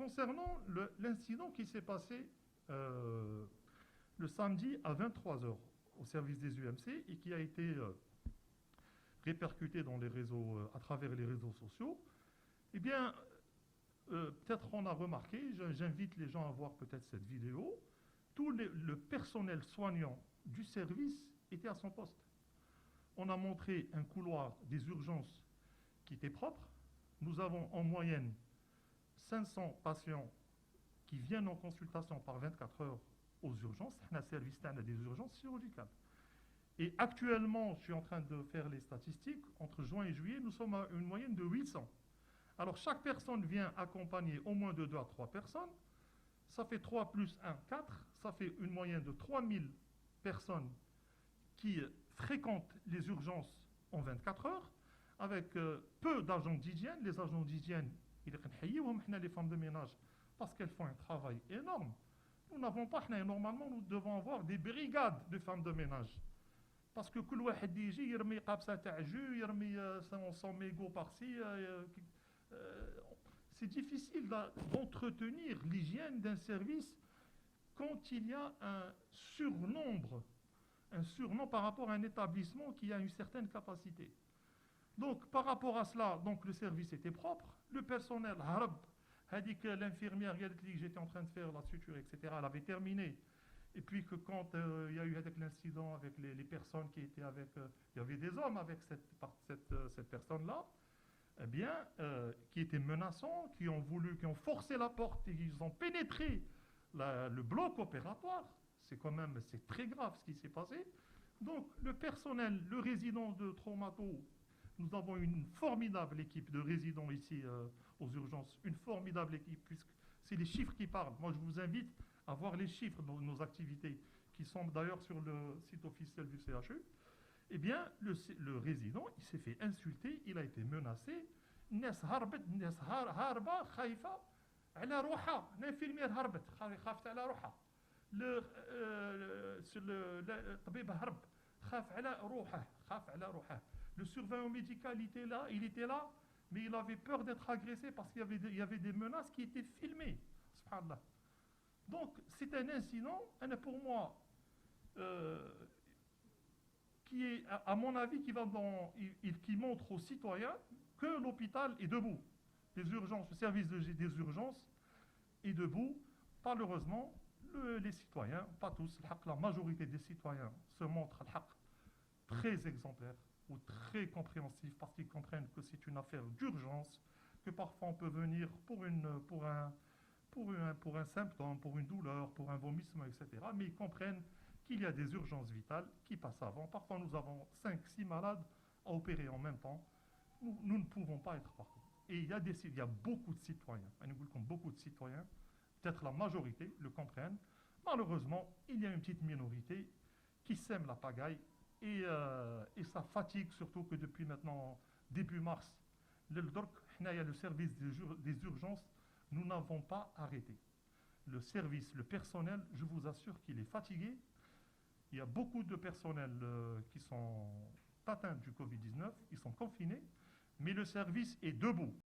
concernant l'incident qui s'est passé le samedi à 23 heures au service des UMC et qui a été répercuté dans les réseaux, à travers les réseaux sociaux, eh bien, peut-être on a remarqué, j'invite les gens à voir peut-être cette vidéo, le personnel soignant du service était à son poste. On a montré un couloir des urgences qui était propre. Nous avons en moyenne 500 patients qui viennent en consultation par 24 heures aux urgences. On a un service des urgences chirurgicales. Et actuellement, je suis en train de faire les statistiques, entre juin et juillet, nous sommes à une moyenne de 800. Alors chaque personne vient accompagner au moins de 2 à 3 personnes. Ça fait 3 plus 1, 4. Ça fait une moyenne de 3000 personnes qui fréquentent les urgences en 24 heures, avec peu d'agents d'hygiène. Les agents d'hygiène, les femmes de ménage, parce qu'elles font un travail énorme. Nous n'avons pas, normalement, nous devons avoir des brigades de femmes de ménage. Parce que كل واحد يجي يرمي قابسه تاع جو يرمي son mégot par-ci. C'est difficile d'entretenir l'hygiène d'un service quand il y a un surnombre par rapport à un établissement qui a une certaine capacité. Donc, par rapport à cela, donc, le service était propre, le personnel, l'infirmière, j'étais en train de faire la suture, etc., elle avait terminé. Et puis que quand il y a eu l'incident avec les personnes qui étaient avec... il y avait des hommes avec cette personne-là, eh bien, qui étaient menaçants, qui ont forcé la porte et ils ont pénétré le bloc opératoire. C'est très grave ce qui s'est passé. Donc, le personnel, le résident de traumato, nous avons une formidable équipe de résidents ici aux urgences, une formidable équipe, puisque c'est les chiffres qui parlent. Moi, je vous invite à voir les chiffres de nos activités, qui sont d'ailleurs sur le site officiel du CHU. Eh bien, le résident, il s'est fait insulter, il a été menacé. الناس هربت الناس هاربه خايفه على روحها الانفيرمير هربت خافت على روحها الطبيب هرب خاف على روحه le surveillant médical il était là mais il avait peur d'être agressé parce qu'il y avait des menaces qui étaient filmées subhanallah. Donc c'est un incident pour moi qui est à mon avis qui montre aux citoyens que l'hôpital est debout. Les urgences, le service des urgences est debout. Malheureusement, les citoyens, pas tous, la majorité des citoyens se montrent très exemplaires ou très compréhensifs parce qu'ils comprennent que c'est une affaire d'urgence, que parfois on peut venir pour un symptôme, pour une douleur, pour un vomissement, etc. Mais ils comprennent qu'il y a des urgences vitales qui passent avant. Parfois, nous avons 5-6 malades à opérer en même temps. Nous ne pouvons pas être partout. Et il y a beaucoup de citoyens, peut-être la majorité le comprennent. Malheureusement, il y a une petite minorité qui sème la pagaille et ça fatigue, surtout que depuis maintenant, début mars, le service des urgences, nous n'avons pas arrêté. Le service, le personnel, je vous assure qu'il est fatigué. Il y a beaucoup de personnel qui sont atteints du Covid-19, ils sont confinés, mais le service est debout.